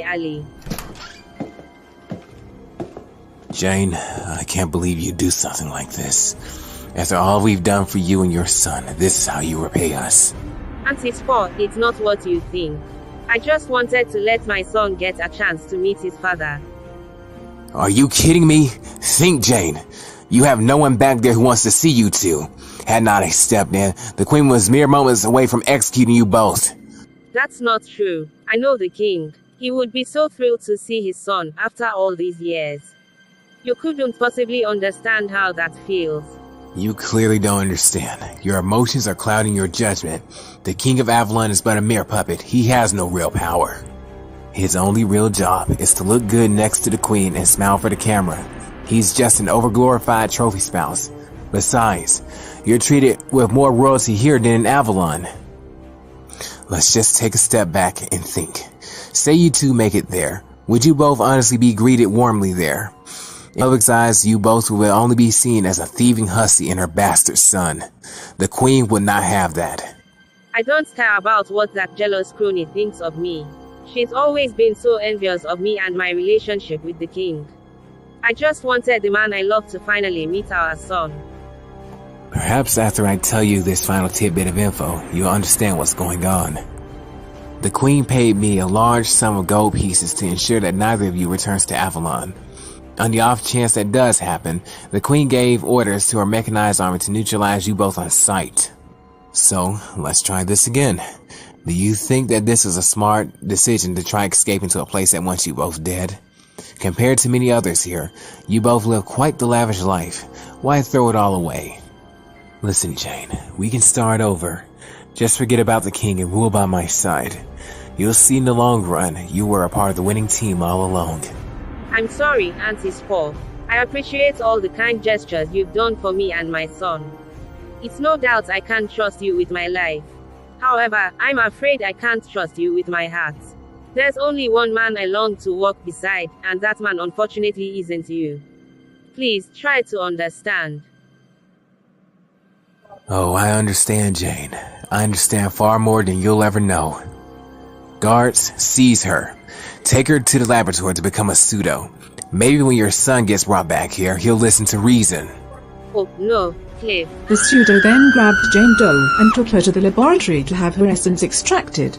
Ali. Jane, I can't believe you'd do something like this. After all we've done for you and your son, this is how you repay us. Auntie Spot, it's not what you think. I just wanted to let my son get a chance to meet his father. Are you kidding me? Think, Jane. You have no one back there who wants to see you two. Had not I stepped in, the Queen was mere moments away from executing you both. That's not true. I know the king. He would be so thrilled to see his son after all these years. You couldn't possibly understand how that feels. You clearly don't understand. Your emotions are clouding your judgment. The King of Avalon is but a mere puppet. He has no real power. His only real job is to look good next to the Queen and smile for the camera. He's just an overglorified trophy spouse. Besides, you're treated with more royalty here than in Avalon. Let's just take a step back and think. Say you two make it there. Would you both honestly be greeted warmly there? In public's eyes, you both will only be seen as a thieving hussy and her bastard son. The Queen would not have that. I don't care about what that jealous crony thinks of me. She's always been so envious of me and my relationship with the king. I just wanted the man I love to finally meet our son. Perhaps after I tell you this final tidbit of info, you'll understand what's going on. The Queen paid me a large sum of gold pieces to ensure that neither of you returns to Avalon. On the off chance that does happen, the Queen gave orders to her mechanized army to neutralize you both on sight. So, let's try this again. Do you think that this is a smart decision to try escaping to a place that wants you both dead? Compared to many others here, you both live quite the lavish life. Why throw it all away? Listen, Jane, we can start over. Just forget about the king and rule by my side. You'll see in the long run, you were a part of the winning team all along. I'm sorry, Auntie Spot. I appreciate all the kind gestures you've done for me and my son. It's no doubt I can't trust you with my life. However, I'm afraid I can't trust you with my heart. There's only one man I long to walk beside, and that man unfortunately isn't you. Please try to understand. Oh, I understand, Jane. I understand far more than you'll ever know. Guards, seize her. Take her to the laboratory to become a pseudo. Maybe when your son gets brought back here, he'll listen to reason. Oh, no, Cliff. The pseudo then grabbed Jane Doe and took her to the laboratory to have her essence extracted.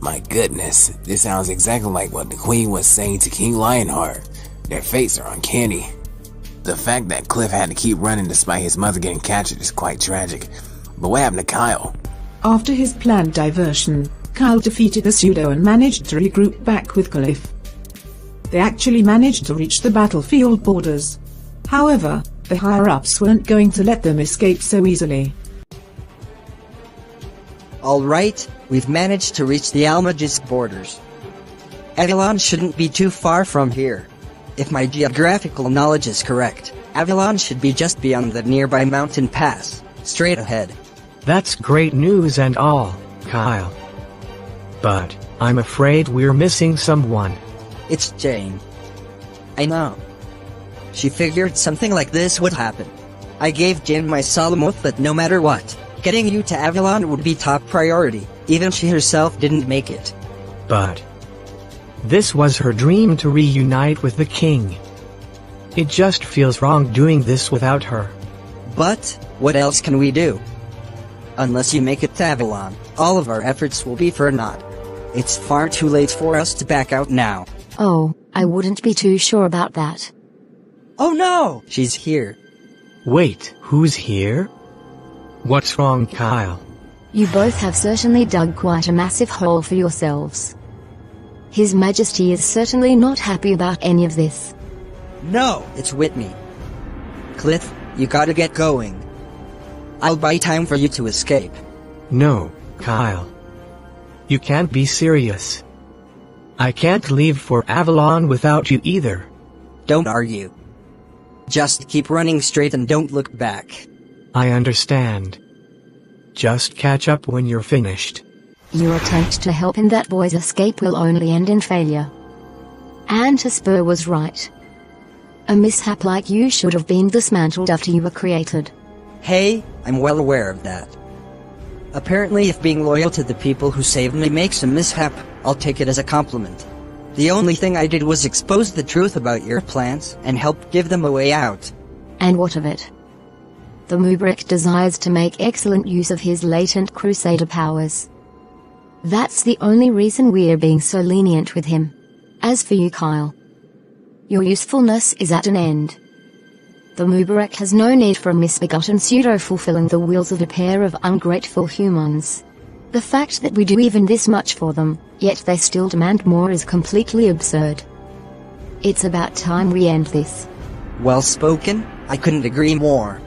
My goodness, this sounds exactly like what the Queen was saying to King Lionheart. Their fates are uncanny. The fact that Cliff had to keep running despite his mother getting captured is quite tragic. But what happened to Kyle? After his planned diversion, Kyle defeated the pseudo and managed to regroup back with Cliff. They actually managed to reach the battlefield borders. However, the higher-ups weren't going to let them escape so easily. Alright, we've managed to reach the Almagisk borders. Avalon shouldn't be too far from here. If my geographical knowledge is correct, Avalon should be just beyond the nearby mountain pass, straight ahead. That's great news and all, Kyle. But, I'm afraid we're missing someone. It's Jane. I know. She figured something like this would happen. I gave Jane my solemn oath that no matter what, getting you to Avalon would be top priority, even she herself didn't make it. But This was her dream to reunite with the king. It just feels wrong doing this without her. But, what else can we do? Unless you make it to Avalon, all of our efforts will be for naught. It's far too late for us to back out now. Oh, I wouldn't be too sure about that. Oh no! She's here. Wait, who's here? What's wrong, Kyle? You both have certainly dug quite a massive hole for yourselves. His Majesty is certainly not happy about any of this. No, it's Whitney. Cliff, you gotta get going. I'll buy time for you to escape. No, Kyle. You can't be serious. I can't leave for Avalon without you either. Don't argue. Just keep running straight and don't look back. I understand. Just catch up when you're finished. Your attempt to help in that boy's escape will only end in failure. And Hesper was right. A mishap like you should have been dismantled after you were created. Hey, I'm well aware of that. Apparently if being loyal to the people who saved me makes a mishap, I'll take it as a compliment. The only thing I did was expose the truth about your plans and help give them a way out. And what of it? The Mubarak desires to make excellent use of his latent crusader powers. That's the only reason we're being so lenient with him. As for you, Kyle, your usefulness is at an end. The Mubarak has no need for a misbegotten pseudo fulfilling the wills of a pair of ungrateful humans. The fact that we do even this much for them, yet they still demand more, is completely absurd. It's about time we end this. Well spoken, I couldn't agree more.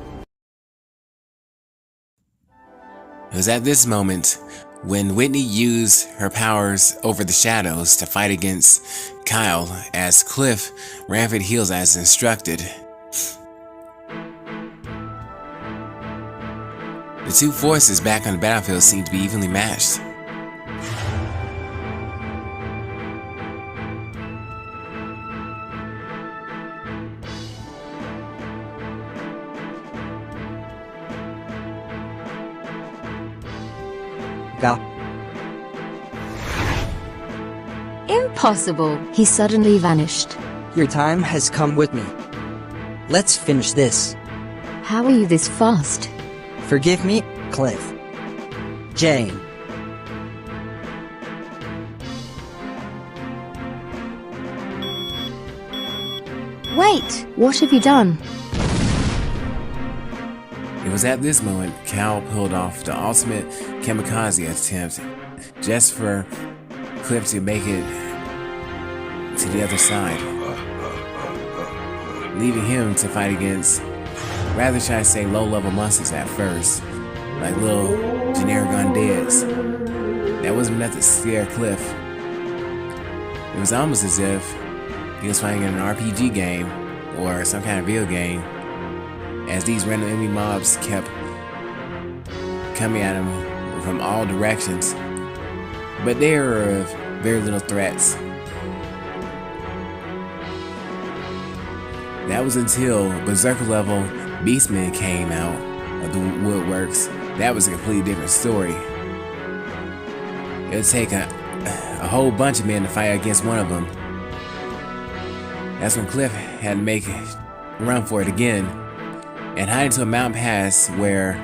It was at this moment when Whitney used her powers over the shadows to fight against Kyle as Cliff ran for the hills as instructed. The two forces back on the battlefield seemed to be evenly matched. Val. Impossible! He suddenly vanished. Your time has come with me. Let's finish this. How are you this fast? Forgive me, Cliff. Jane. Wait, what have you done? It was at this moment Cal pulled off the ultimate kamikaze attempt just for Cliff to make it to the other side, leaving him to fight against, rather should I say, low-level monsters at first, like little generic undeads. That wasn't enough to scare Cliff. It was almost as if he was fighting in an RPG game or some kind of video game, as these random enemy mobs kept coming at him from all directions, but they were of very little threats. That was until Berserker level Beastmen came out of the woodworks. That was a completely different story. It would take a whole bunch of men to fight against one of them. That's when Cliff had to make a run for it again and hide into a mountain pass where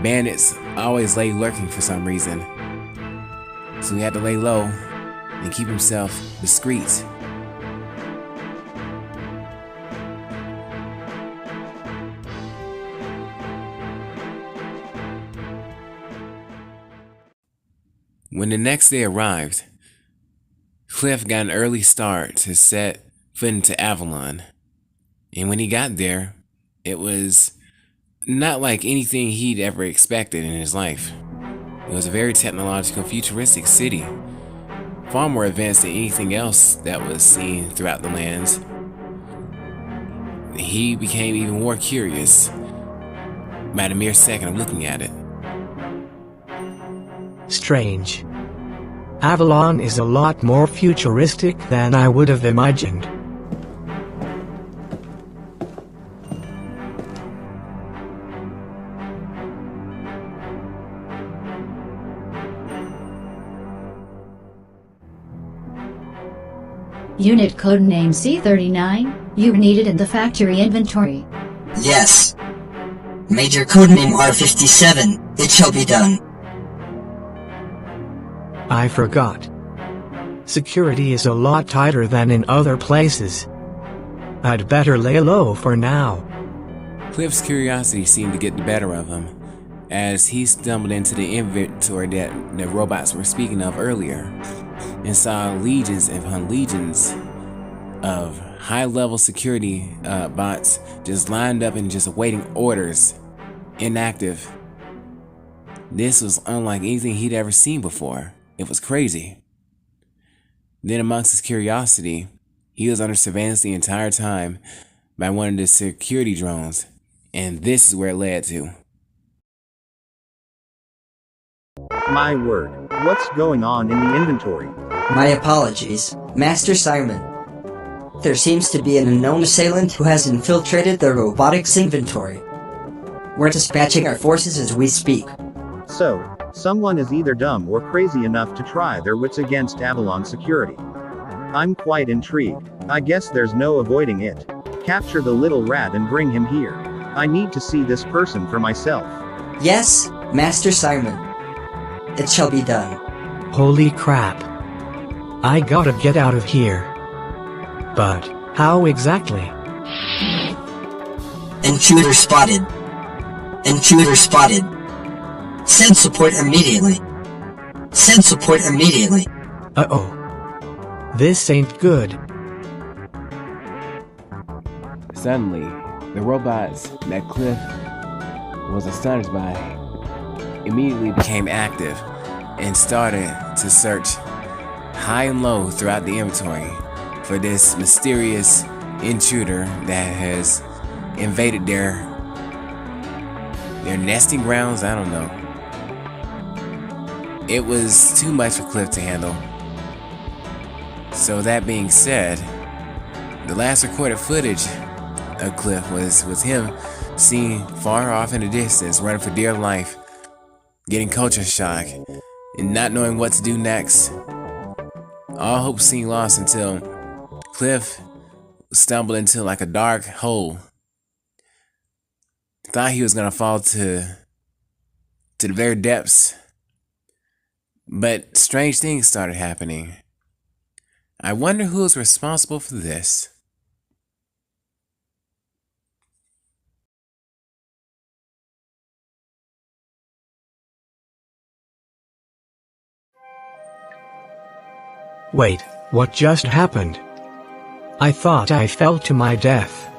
bandits always lay lurking for some reason. So he had to lay low and keep himself discreet. When the next day arrived, Cliff got an early start to set foot into Avalon. And when he got there, it was not like anything he'd ever expected in his life. It was a very technological, futuristic city, far more advanced than anything else that was seen throughout the lands. He became even more curious by the mere second of looking at it. Strange. Avalon is a lot more futuristic than I would have imagined. Unit codename C39, you are needed in the factory inventory. Yes. Major codename R57, it shall be done. I forgot. Security is a lot tighter than in other places. I'd better lay low for now. Cliff's curiosity seemed to get the better of him as he stumbled into the inventory that the robots were speaking of earlier and saw legions upon legions of high-level security bots just lined up and just awaiting orders, inactive. This was unlike anything he'd ever seen before. It was crazy. Then amongst his curiosity, he was under surveillance the entire time by one of the security drones, and this is where it led to. My word, what's going on in the inventory? My apologies, Master Simon. There seems to be an unknown assailant who has infiltrated the robotics inventory. We're dispatching our forces as we speak. So, someone is either dumb or crazy enough to try their wits against Avalon security. I'm quite intrigued. I guess there's no avoiding it. Capture the little rat and bring him here. I need to see this person for myself. Yes, Master Simon. It shall be done. Holy crap. I gotta get out of here. But, how exactly? Intruder spotted. Intruder spotted. Send support immediately. Send support immediately. Uh-oh. This ain't good. Suddenly, the robots that Cliff was astonished by immediately became active and started to search high and low throughout the inventory for this mysterious intruder that has invaded their nesting grounds. I don't know. It was too much for Cliff to handle. So that being said, the last recorded footage of Cliff was him seen far off in the distance, running for dear life, getting culture shock, and not knowing what to do next. All hope seemed lost until Cliff stumbled into like a dark hole. Thought he was gonna fall to the very depths. But strange things started happening. I wonder who is responsible for this. Wait, what just happened? I thought I fell to my death.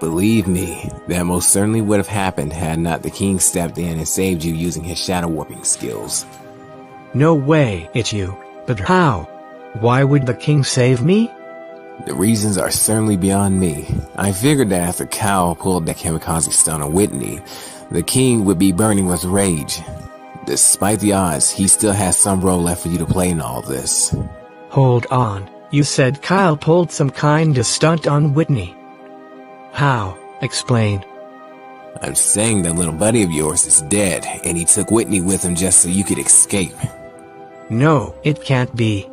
Believe me, that most certainly would have happened had not the king stepped in and saved you using his shadow warping skills. No way, it's you. But how? Why would the king save me? The reasons are certainly beyond me. I figured that after Cal pulled that kamikaze stun on Whitney, the king would be burning with rage. Despite the odds, he still has some role left for you to play in all this. Hold on, you said Kyle pulled some kind of stunt on Whitney. How? Explain. I'm saying that little buddy of yours is dead, and he took Whitney with him just so you could escape. No, it can't be.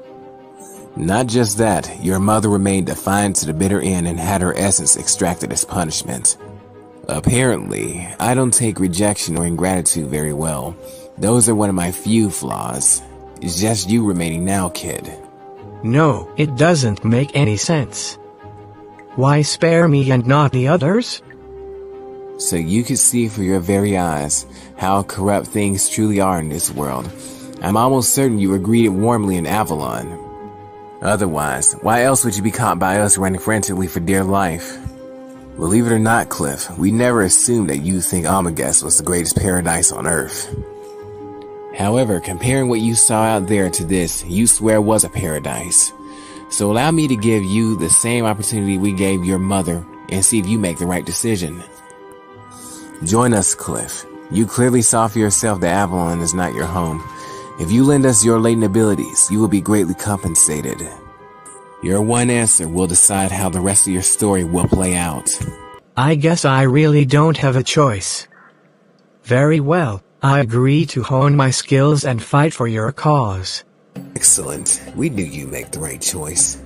Not just that, your mother remained defiant to the bitter end and had her essence extracted as punishment. Apparently, I don't take rejection or ingratitude very well. Those are one of my few flaws. It's just you remaining now, kid. No, it doesn't make any sense. Why spare me and not the others? So you could see for your very eyes how corrupt things truly are in this world. I'm almost certain you were greeted warmly in Avalon. Otherwise, why else would you be caught by us running frantically for dear life? Believe it or not, Cliff, we never assumed that you think Obliges was the greatest paradise on Earth. However, comparing what you saw out there to this, you swear was a paradise. So allow me to give you the same opportunity we gave your mother and see if you make the right decision. Join us, Cliff. You clearly saw for yourself that Avalon is not your home. If you lend us your latent abilities, you will be greatly compensated. Your one answer will decide how the rest of your story will play out. I guess I really don't have a choice. Very well, I agree to hone my skills and fight for your cause. Excellent. We knew you'd make the right choice.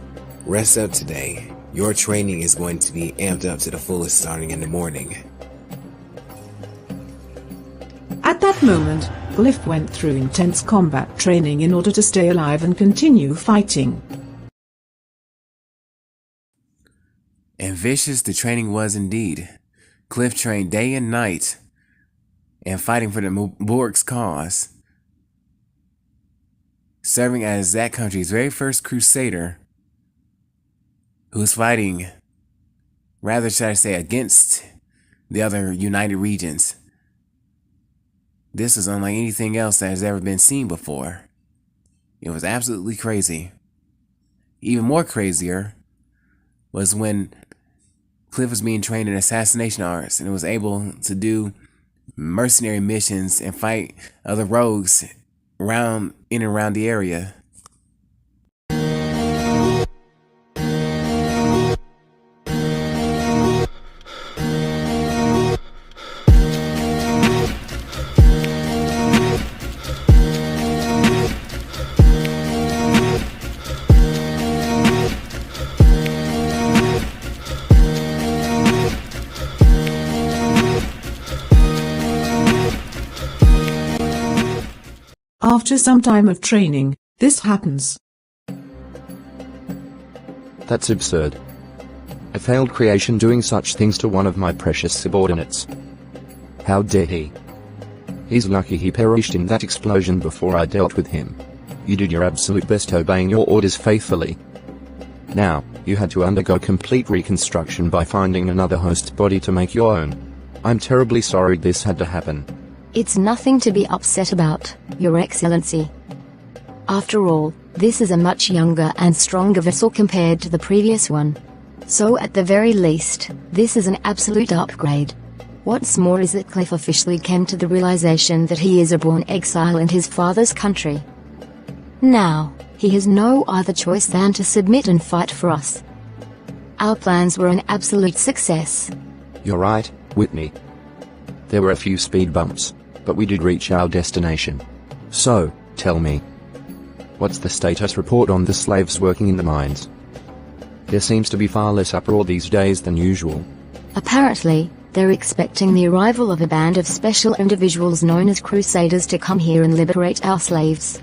Rest up today. Your training is going to be amped up to the fullest starting in the morning. At that moment, Cliff went through intense combat training in order to stay alive and continue fighting. And vicious the training was indeed. Cliff trained day and night and fighting for the Borg's cause, serving as that country's very first crusader who was fighting, rather should I say, against the other united regions. This is unlike anything else that has ever been seen before. It was absolutely crazy. Even more crazier was when Cliff was being trained in assassination arts and was able to do mercenary missions and fight other rogues in and around the area. After some time of training, this happens. That's absurd. A failed creation doing such things to one of my precious subordinates. How dare he? He's lucky he perished in that explosion before I dealt with him. You did your absolute best obeying your orders faithfully. Now, you had to undergo complete reconstruction by finding another host body to make your own. I'm terribly sorry this had to happen. It's nothing to be upset about, Your Excellency. After all, this is a much younger and stronger vessel compared to the previous one. So at the very least, this is an absolute upgrade. What's more is that Cliff officially came to the realization that he is a born exile in his father's country. Now, he has no other choice than to submit and fight for us. Our plans were an absolute success. You're right, Whitney. There were a few speed bumps, but we did reach our destination. So, tell me, what's the status report on the slaves working in the mines? There seems to be far less uproar these days than usual. Apparently, they're expecting the arrival of a band of special individuals known as Crusaders to come here and liberate our slaves.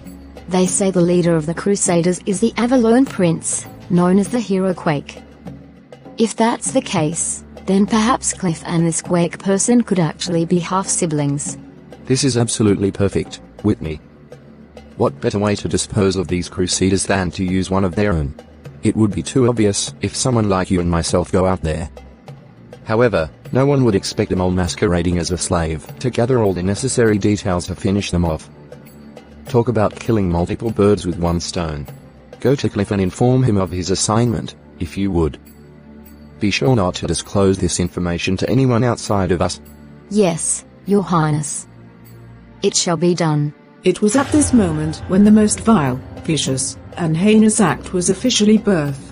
They say the leader of the Crusaders is the Avalon Prince, known as the Hero Quake. If that's the case, then perhaps Cliff and this Quake person could actually be half-siblings. This is absolutely perfect, Whitney. What better way to dispose of these Crusaders than to use one of their own? It would be too obvious if someone like you and myself go out there. However, no one would expect a mole masquerading as a slave to gather all the necessary details to finish them off. Talk about killing multiple birds with one stone. Go to Cliff and inform him of his assignment, if you would. Be sure not to disclose this information to anyone outside of us. Yes, Your Highness. It shall be done. It was at this moment when the most vile, vicious, and heinous act was officially birthed.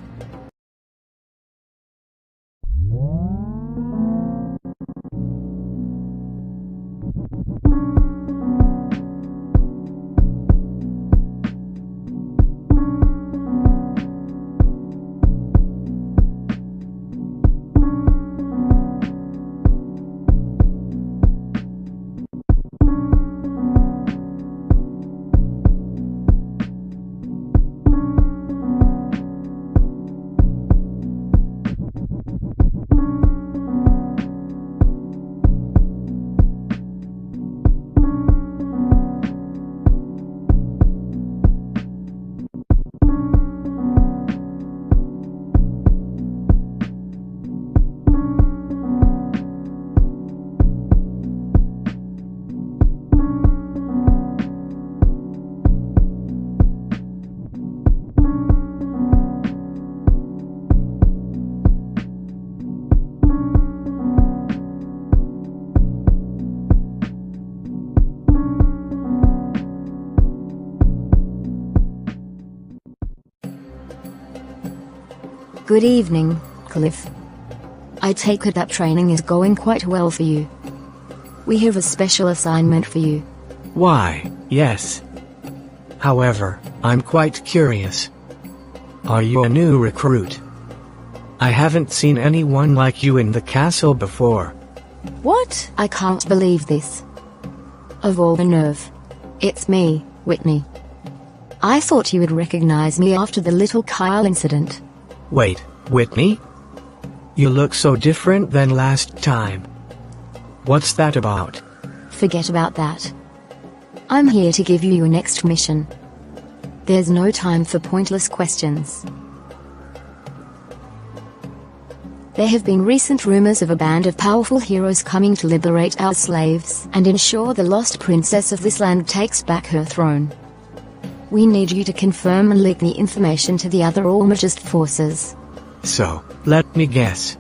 Good evening, Cliff. I take it that training is going quite well for you. We have a special assignment for you. Why, yes. However, I'm quite curious. Are you a new recruit? I haven't seen anyone like you in the castle before. What? I can't believe this. Of all the nerve. It's me, Whitney. I thought you would recognize me after the little Kyle incident. Wait, Whitney? You look so different than last time. What's that about? Forget about that. I'm here to give you your next mission. There's no time for pointless questions. There have been recent rumors of a band of powerful heroes coming to liberate our slaves and ensure the lost princess of this land takes back her throne. We need you to confirm and leak the information to the other obliges forces. So, let me guess.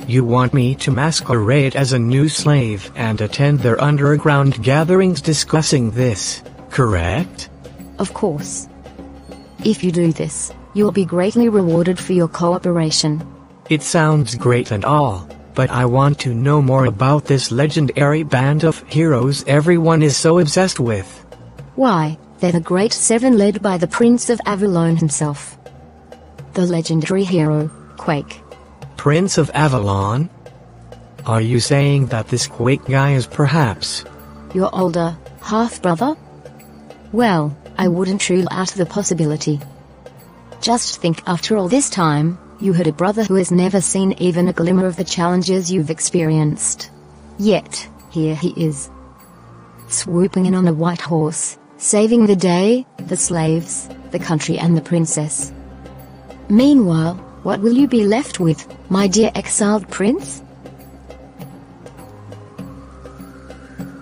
You want me to masquerade as a new slave and attend their underground gatherings discussing this, correct? Of course. If you do this, you'll be greatly rewarded for your cooperation. It sounds great and all, but I want to know more about this legendary band of heroes everyone is so obsessed with. Why, they're the Great Seven led by the Prince of Avalon himself. The legendary hero, Quake. Prince of Avalon? Are you saying that this Quake guy is perhaps your older half-brother? Well, I wouldn't rule out the possibility. Just think, after all this time, you had a brother who has never seen even a glimmer of the challenges you've experienced. Yet, here he is. Swooping in on a white horse, saving the day, the slaves, the country and the princess. Meanwhile, what will you be left with, my dear exiled prince?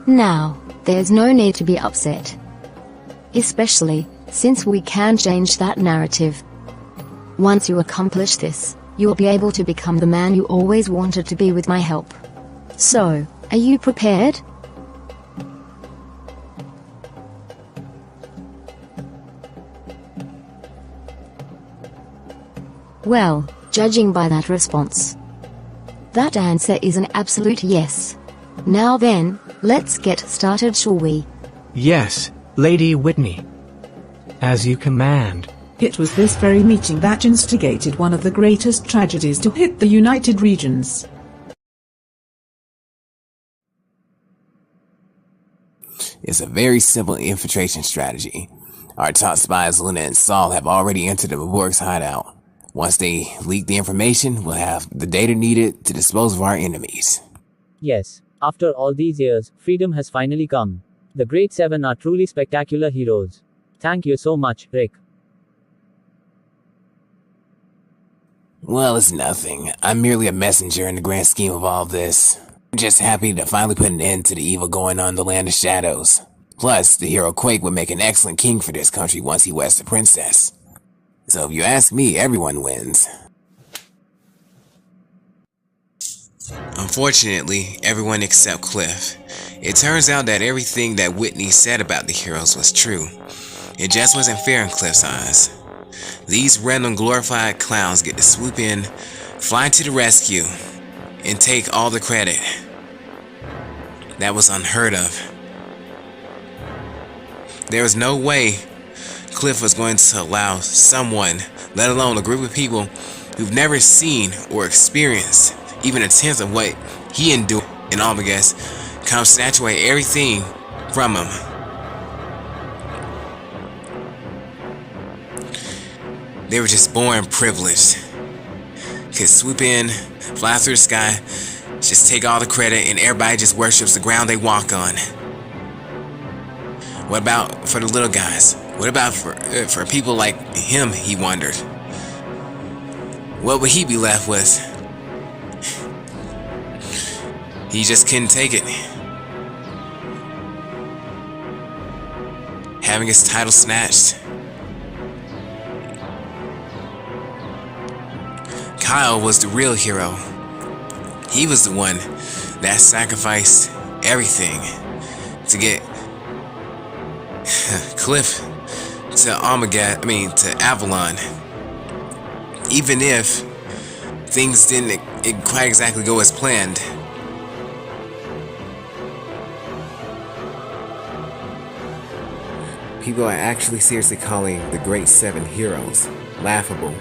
Now, there's no need to be upset. Especially, since we can change that narrative. Once you accomplish this, you'll be able to become the man you always wanted to be with my help. So, are you prepared? Well, judging by that response, that answer is an absolute yes. Now then, let's get started, shall we? Yes, Lady Whitney. As you command. It was this very meeting that instigated one of the greatest tragedies to hit the United Regions. It's a very simple infiltration strategy. Our top spies, Luna and Saul, have already entered the Borg's hideout. Once they leak the information, we'll have the data needed to dispose of our enemies. Yes, after all these years, freedom has finally come. The Great Seven are truly spectacular heroes. Thank you so much, Rick. Well, it's nothing. I'm merely a messenger in the grand scheme of all this. I'm just happy to finally put an end to the evil going on in the Land of Shadows. Plus, the hero Quake would make an excellent king for this country once he weds the princess. So if you ask me, everyone wins. Unfortunately, everyone except Cliff. It turns out that everything that Whitney said about the heroes was true. It just wasn't fair in Cliff's eyes. These random glorified clowns get to swoop in, fly to the rescue, and take all the credit. That was unheard of. There was no way Cliff was going to allow someone, let alone a group of people who've never seen or experienced even a tenth of what he endured in obliges, come snatch away everything from him. They were just born privileged. Could swoop in, fly through the sky, just take all the credit, and everybody just worships the ground they walk on. What about for the little guys? What about for people like him, he wondered. What would he be left with? He just couldn't take it. Having his title snatched. Kyle was the real hero. He was the one that sacrificed everything to get Cliff to to Avalon. Even if things didn't quite exactly go as planned. People are actually seriously calling the Great Seven heroes laughable.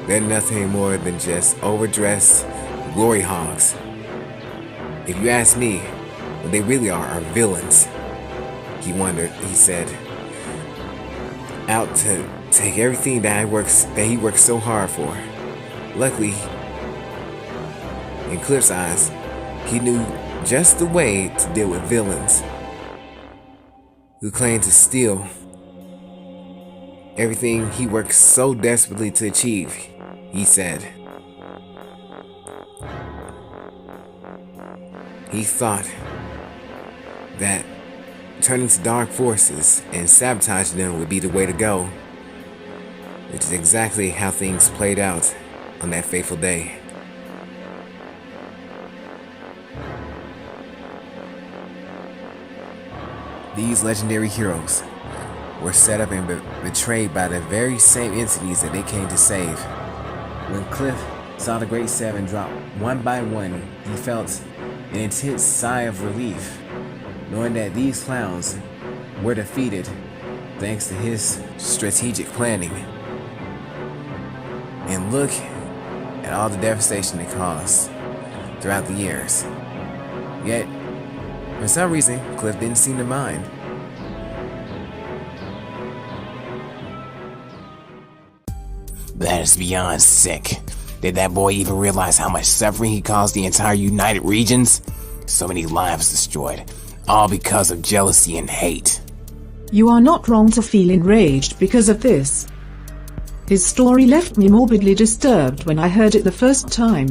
They're nothing more than just overdressed glory hogs. If you ask me, what they really are villains. He said, out to take everything that he works so hard for. Luckily, in Cliff's eyes, he knew just the way to deal with villains who claim to steal everything he works so desperately to achieve, he said. He thought that turning to dark forces and sabotaging them would be the way to go, which is exactly how things played out on that fateful day. These legendary heroes were set up and betrayed by the very same entities that they came to save. When Cliff saw the Great Seven drop one by one, he felt an intense sigh of relief, knowing that these clowns were defeated thanks to his strategic planning. And look at all the devastation it caused throughout the years. Yet, for some reason, Cliff didn't seem to mind. That is beyond sick. Did that boy even realize how much suffering he caused the entire United Regions? So many lives destroyed, all because of jealousy and hate. You are not wrong to feel enraged because of this. His story left me morbidly disturbed when I heard it the first time.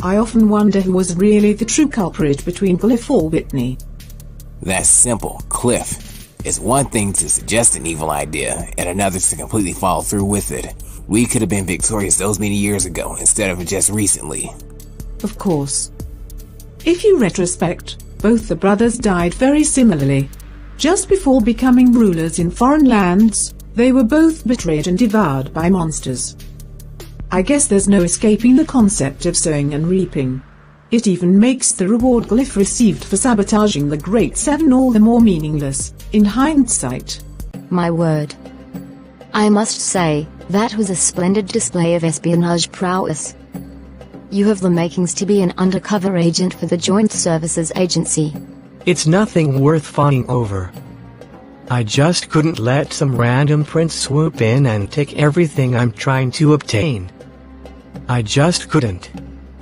I often wonder who was really the true culprit between Cliff or Whitney. That's simple. Cliff. It's one thing to suggest an evil idea, and another to completely follow through with it. We could have been victorious those many years ago, instead of just recently. Of course. If you retrospect, both the brothers died very similarly. Just before becoming rulers in foreign lands, they were both betrayed and devoured by monsters. I guess there's no escaping the concept of sowing and reaping. It even makes the reward Cliff received for sabotaging the Great Seven all the more meaningless, in hindsight. My word. I must say, that was a splendid display of espionage prowess. You have the makings to be an undercover agent for the Joint Services Agency. It's nothing worth fawning over. I just couldn't let some random prince swoop in and take everything I'm trying to obtain. I just couldn't.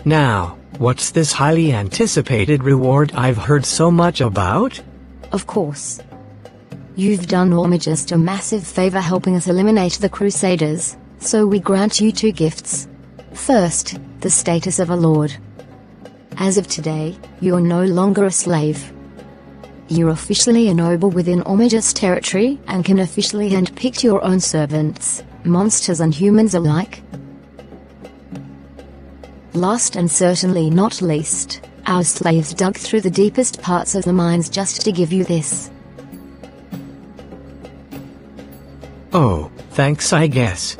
Now, what's this highly anticipated reward I've heard so much about? Of course. You've done obliges a massive favor helping us eliminate the Crusaders, so we grant you two gifts. First, the status of a lord. As of today, you're no longer a slave. You're officially a noble within obliges territory and can officially handpick your own servants, monsters and humans alike. Last and certainly not least, our slaves dug through the deepest parts of the mines just to give you this. Oh, thanks I guess.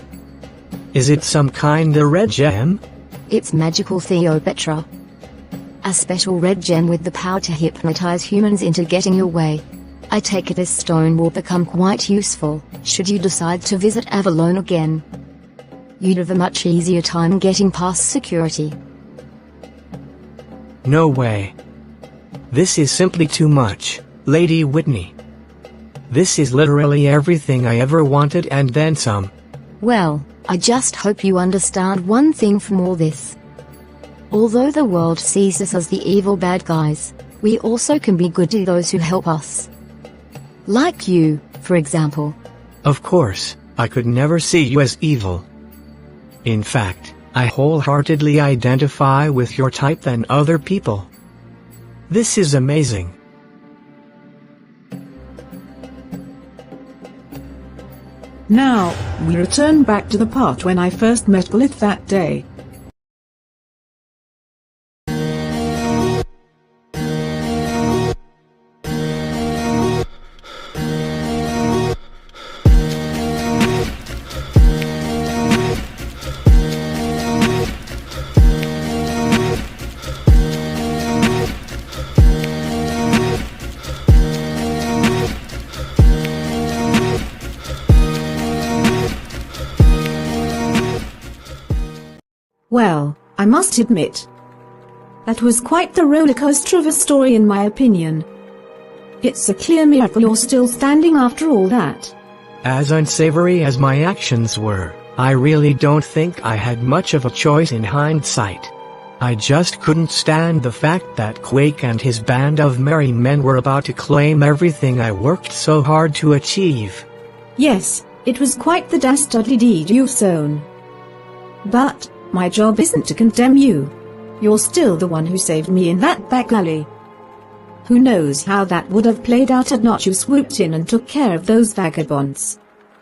Is it some kinda red gem? It's magical Theopetra. A special red gem with the power to hypnotize humans into getting your way. I take it this stone will become quite useful, should you decide to visit Avalon again. You'd have a much easier time getting past security. No way. This is simply too much, Lady Whitney. This is literally everything I ever wanted and then some. Well, I just hope you understand one thing from all this. Although the world sees us as the evil bad guys, we also can be good to those who help us. Like you, for example. Of course, I could never see you as evil. In fact, I wholeheartedly identify with your type than other people. This is amazing. Now, we return back to the part when I first met Cliff that day. Well, I must admit, that was quite the rollercoaster of a story in my opinion. It's a clear miracle you're still standing after all that. As unsavory as my actions were, I really don't think I had much of a choice in hindsight. I just couldn't stand the fact that Quake and his band of merry men were about to claim everything I worked so hard to achieve. Yes, it was quite the dastardly deed you've sown. But my job isn't to condemn you. You're still the one who saved me in that back alley. Who knows how that would have played out had not you swooped in and took care of those vagabonds.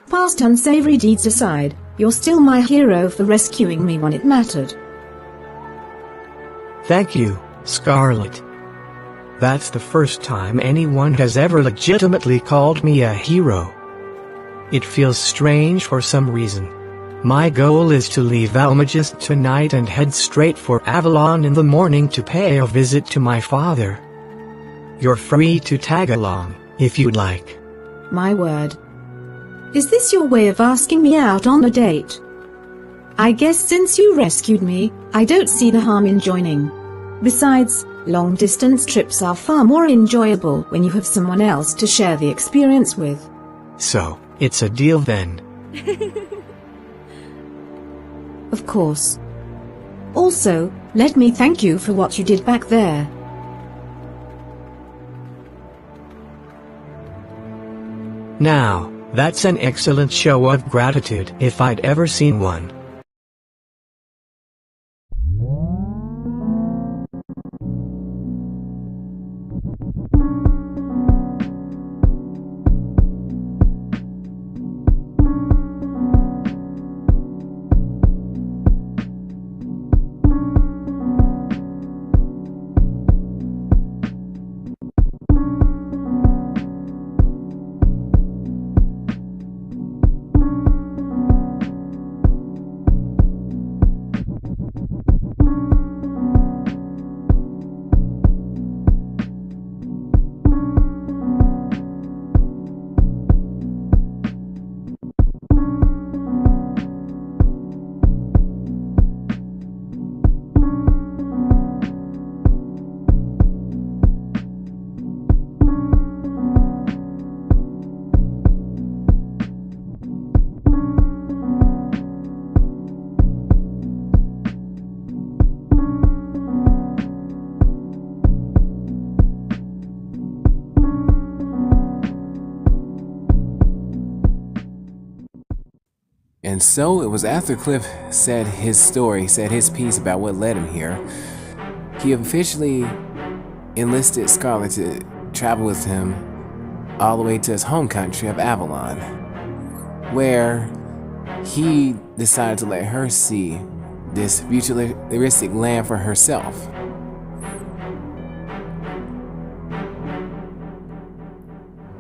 Past unsavory deeds aside, you're still my hero for rescuing me when it mattered. Thank you, Scarlet. That's the first time anyone has ever legitimately called me a hero. It feels strange for some reason. My goal is to leave Almagis tonight and head straight for Avalon in the morning to pay a visit to my father. You're free to tag along, if you'd like. My word. Is this your way of asking me out on a date? I guess since you rescued me, I don't see the harm in joining. Besides, long-distance trips are far more enjoyable when you have someone else to share the experience with. So, it's a deal then. Of course. Also, let me thank you for what you did back there. Now, that's an excellent show of gratitude if I'd ever seen one. And so it was after Cliff said his story, said his piece about what led him here, he officially enlisted Scarlet to travel with him all the way to his home country of Avalon, where he decided to let her see this futuristic land for herself.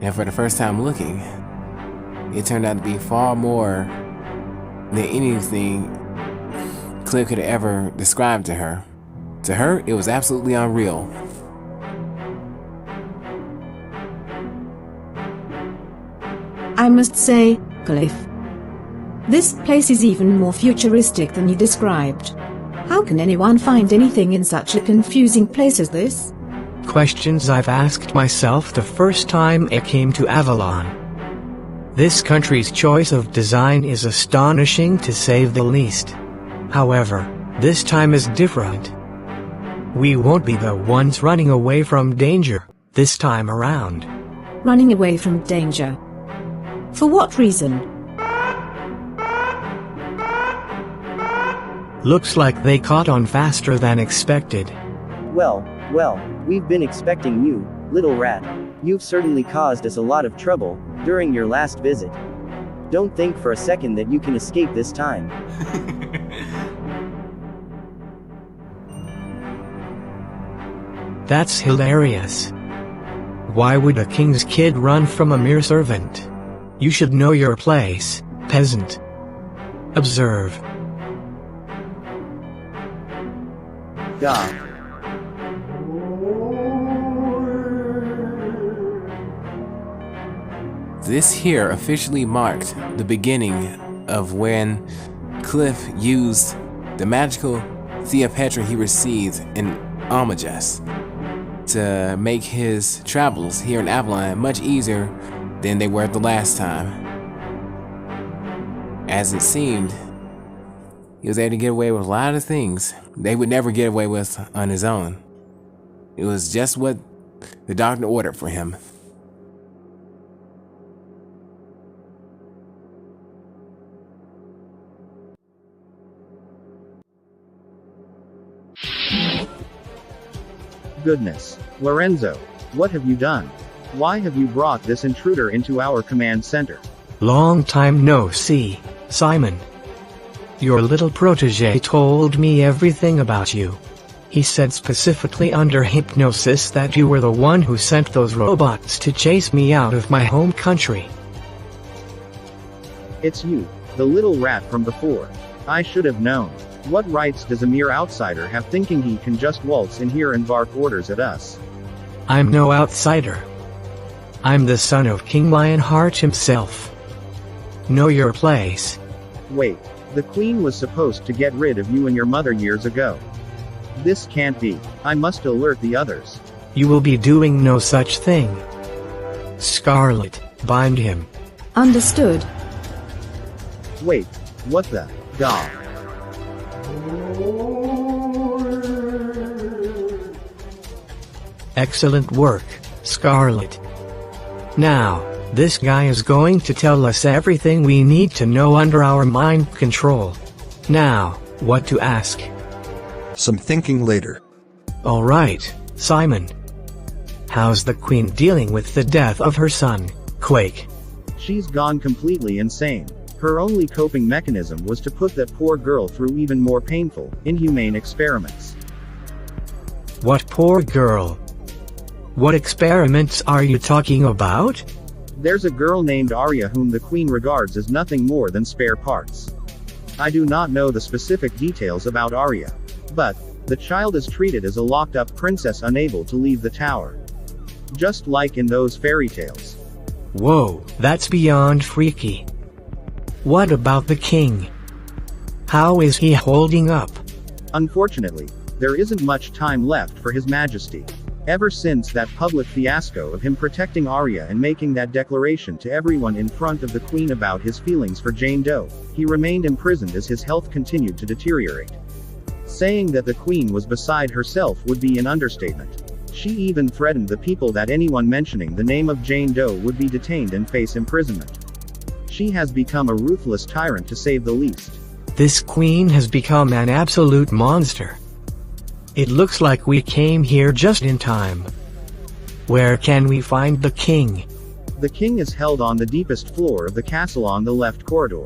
And for the first time looking, it turned out to be far more than anything Cliff could have ever described to her. To her, it was absolutely unreal. I must say, Cliff, this place is even more futuristic than you described. How can anyone find anything in such a confusing place as this? Questions I've asked myself the first time I came to Avalon. This country's choice of design is astonishing to say the least. However, this time is different. We won't be the ones running away from danger this time around. Running away from danger? For what reason? Looks like they caught on faster than expected. Well, we've been expecting you, little rat. You've certainly caused us a lot of trouble during your last visit. Don't think for a second that you can escape this time. That's hilarious. Why would a king's kid run from a mere servant? You should know your place, peasant. Observe. Gah. This here officially marked the beginning of when Cliff used the magical Theopetra he received in obliges to make his travels here in Avalon much easier than they were the last time. As it seemed, he was able to get away with a lot of things they would never get away with on his own. It was just what the doctor ordered for him. Goodness. Lorenzo, what have you done? Why have you brought this intruder into our command center? Long time no see, Simon. Your little protege told me everything about you. He said specifically under hypnosis that you were the one who sent those robots to chase me out of my home country. It's you, the little rat from before. I should have known. What rights does a mere outsider have thinking he can just waltz in here and bark orders at us? I'm no outsider. I'm the son of King Lionheart himself. Know your place. Wait, the Queen was supposed to get rid of you and your mother years ago. This can't be. I must alert the others. You will be doing no such thing. Scarlet, bind him. Understood. Wait, what the? God. Excellent work, Scarlet. Now, this guy is going to tell us everything we need to know under our mind control. Now, what to ask? Some thinking later. Alright, Simon. How's the Queen dealing with the death of her son, Quake? She's gone completely insane. Her only coping mechanism was to put that poor girl through even more painful, inhumane experiments. What poor girl? What experiments are you talking about? There's a girl named Aria whom the Queen regards as nothing more than spare parts. I do not know the specific details about Aria. But, the child is treated as a locked-up princess unable to leave the tower. Just like in those fairy tales. Whoa, that's beyond freaky. What about the king? How is he holding up? Unfortunately, there isn't much time left for His Majesty. Ever since that public fiasco of him protecting Aria and making that declaration to everyone in front of the Queen about his feelings for Jane Doe, he remained imprisoned as his health continued to deteriorate. Saying that the Queen was beside herself would be an understatement. She even threatened the people that anyone mentioning the name of Jane Doe would be detained and face imprisonment. She has become a ruthless tyrant to say the least. This Queen has become an absolute monster. It looks like we came here just in time. Where can we find the king? The king is held on the deepest floor of the castle on the left corridor.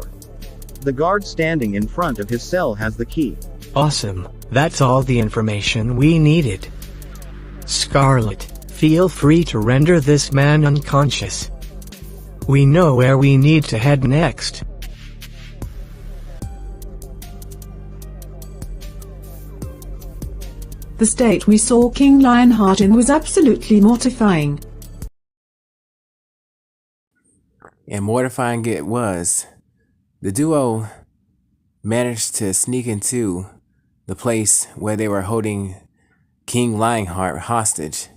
The guard standing in front of his cell has the key. Awesome, that's all the information we needed. Scarlet, feel free to render this man unconscious. We know where we need to head next. The state we saw King Lionheart in was absolutely mortifying. And mortifying it was. The duo managed to sneak into the place where they were holding King Lionheart hostage.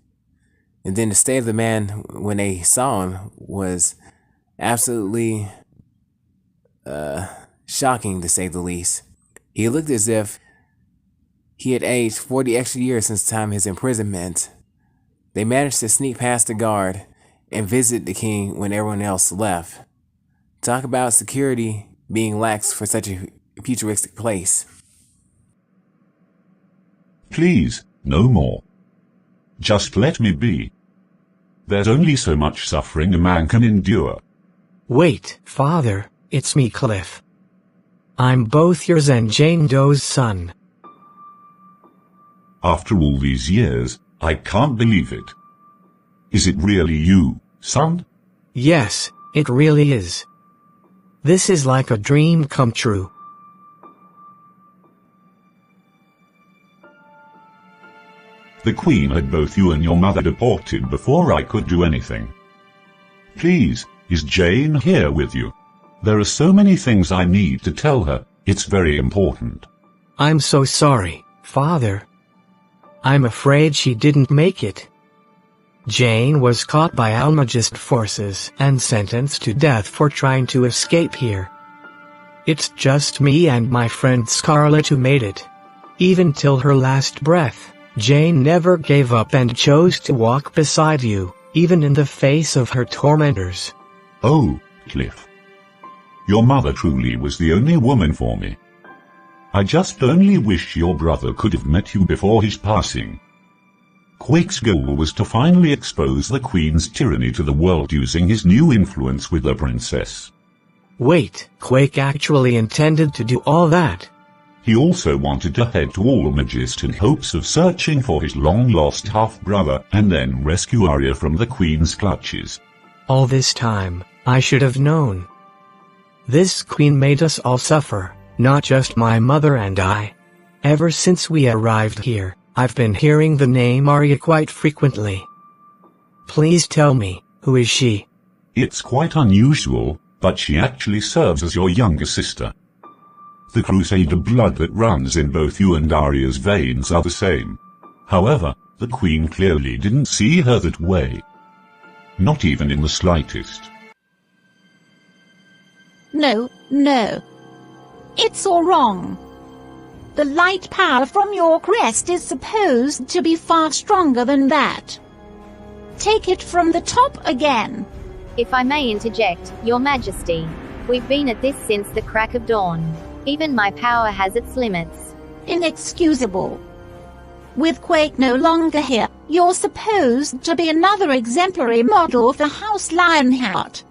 And then the state of the man when they saw him was absolutely shocking, to say the least. He looked as if he had aged 40 extra years since the time of his imprisonment. They managed to sneak past the guard and visit the king when everyone else left. Talk about security being lax for such a futuristic place. Please, no more. Just let me be. There's only so much suffering a man can endure. Wait, Father, it's me, Cliff. I'm both yours and Jane Doe's son. After all these years, I can't believe it. Is it really you, son? Yes, it really is. This is like a dream come true. The Queen had both you and your mother deported before I could do anything. Please, is Jane here with you? There are so many things I need to tell her, it's very important. I'm so sorry, Father. I'm afraid she didn't make it. Jane was caught by Almagist forces and sentenced to death for trying to escape here. It's just me and my friend Scarlet who made it. Even till her last breath, Jane never gave up and chose to walk beside you, even in the face of her tormentors. Oh, Cliff. Your mother truly was the only woman for me. I just only wish your brother could have met you before his passing. Quake's goal was to finally expose the Queen's tyranny to the world using his new influence with the princess. Wait, Quake actually intended to do all that? He also wanted to head to Almagist in hopes of searching for his long-lost half-brother and then rescue Aria from the Queen's clutches. All this time, I should have known. This Queen made us all suffer, not just my mother and I. Ever since we arrived here, I've been hearing the name Aria quite frequently. Please tell me, who is she? It's quite unusual, but she actually serves as your younger sister. The Crusader blood that runs in both you and Aria's veins are the same. However, the Queen clearly didn't see her that way. Not even in the slightest. No. It's all wrong. The light power from your crest is supposed to be far stronger than that. Take it from the top again. If I may interject, Your Majesty, we've been at this since the crack of dawn. Even my power has its limits. Inexcusable. With Quake no longer here, you're supposed to be another exemplary model of the House Lionheart.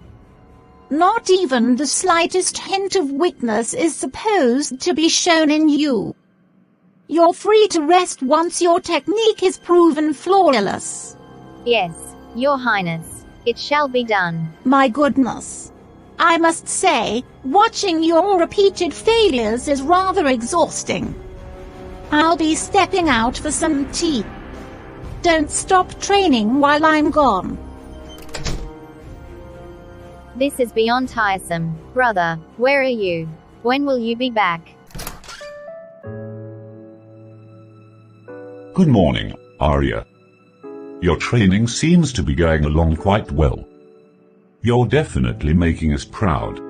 Not even the slightest hint of weakness is supposed to be shown in you. You're free to rest once your technique is proven flawless. Yes, Your Highness, it shall be done. My goodness. I must say, watching your repeated failures is rather exhausting. I'll be stepping out for some tea. Don't stop training while I'm gone. This is beyond tiresome. Brother, where are you? When will you be back? Good morning, Aria. Your training seems to be going along quite well. You're definitely making us proud.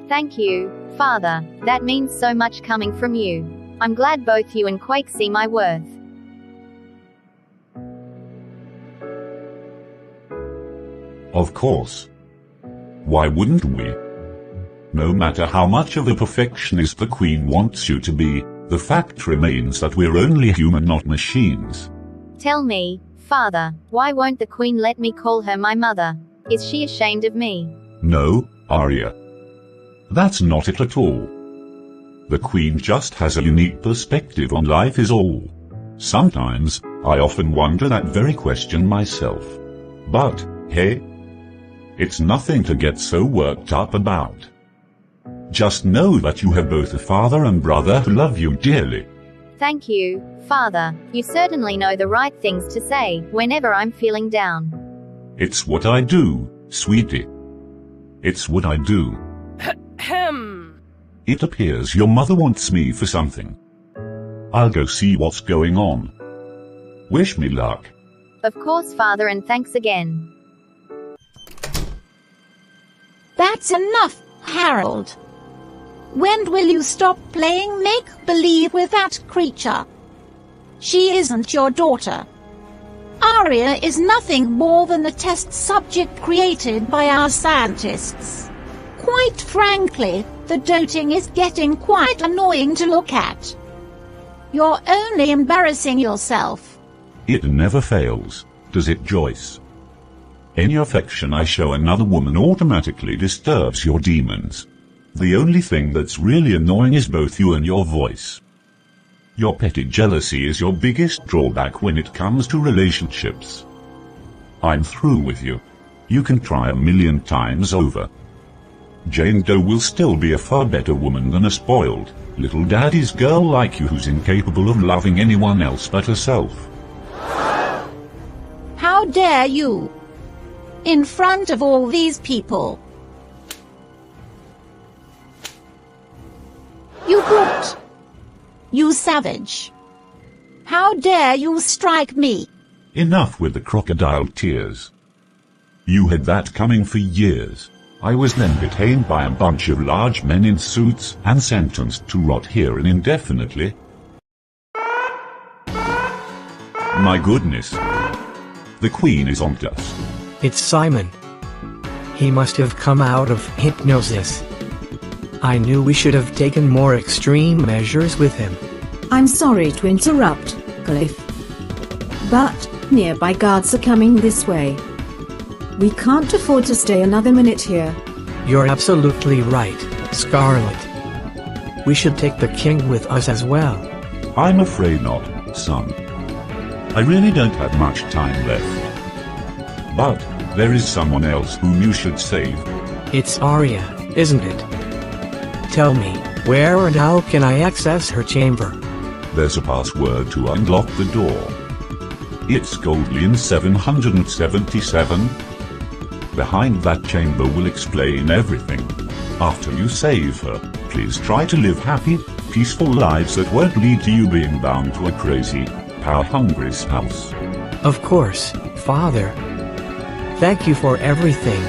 Thank you, Father. That means so much coming from you. I'm glad both you and Quake see my worth. Of course. Why wouldn't we? No matter how much of a perfectionist the Queen wants you to be, the fact remains that we're only human, not machines. Tell me, Father, why won't the Queen let me call her my mother? Is she ashamed of me? No, Aria. That's not it at all. The Queen just has a unique perspective on life is all. Sometimes, I often wonder that very question myself. But, hey, it's nothing to get so worked up about. Just know that you have both a father and brother who love you dearly. Thank you, Father. You certainly know the right things to say whenever I'm feeling down. It's what I do, sweetie. It's what I do. It appears your mother wants me for something. I'll go see what's going on. Wish me luck. Of course, Father, and thanks again. That's enough, Harold. When will you stop playing make-believe with that creature? She isn't your daughter. Aria is nothing more than a test subject created by our scientists. Quite frankly, the doting is getting quite annoying to look at. You're only embarrassing yourself. It never fails, does it, Joyce? Any affection I show another woman automatically disturbs your demons. The only thing that's really annoying is both you and your voice. Your petty jealousy is your biggest drawback when it comes to relationships. I'm through with you. You can try 1,000,000 times over. Jane Doe will still be a far better woman than a spoiled, little daddy's girl like you who's incapable of loving anyone else but herself. How dare you! In front of all these people. You brute! You savage! How dare you strike me? Enough with the crocodile tears. You had that coming for years. I was then detained by a bunch of large men in suits and sentenced to rot here indefinitely. My goodness. The Queen is on us. It's Simon. He must have come out of hypnosis. I knew we should have taken more extreme measures with him. I'm sorry to interrupt, Cliff. But nearby guards are coming this way. We can't afford to stay another minute here. You're absolutely right, Scarlet. We should take the king with us as well. I'm afraid not, son. I really don't have much time left. But there is someone else whom you should save. It's Aria, isn't it? Tell me, where and how can I access her chamber? There's a password to unlock the door. It's Goldlian 777. Behind that chamber will explain everything. After you save her, please try to live happy, peaceful lives that won't lead to you being bound to a crazy, power-hungry spouse. Of course, Father. Thank you for everything.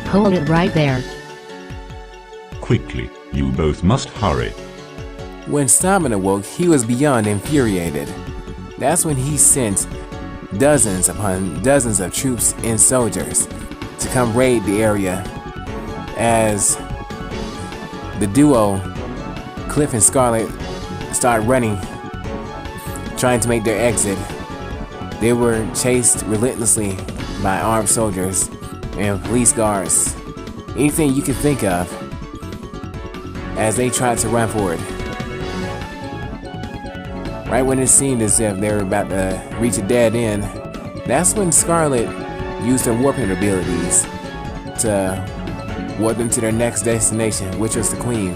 Hold it right there. Quickly, you both must hurry. When Simon awoke, he was beyond infuriated. That's when he sent dozens upon dozens of troops and soldiers to come raid the area. As the duo, Cliff and Scarlet, started running, trying to make their exit. They were chased relentlessly by armed soldiers and police guards. Anything you could think of as they tried to run forward. Right when it seemed as if they were about to reach a dead end, that's when Scarlet used her warping abilities to warp them to their next destination, which was the Queen.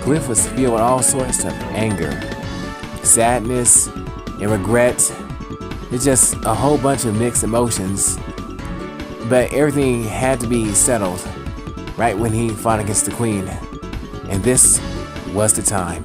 Cliff was filled with all sorts of anger, sadness, and regret. It's just a whole bunch of mixed emotions. But everything had to be settled right when he fought against the Queen. And this was the time.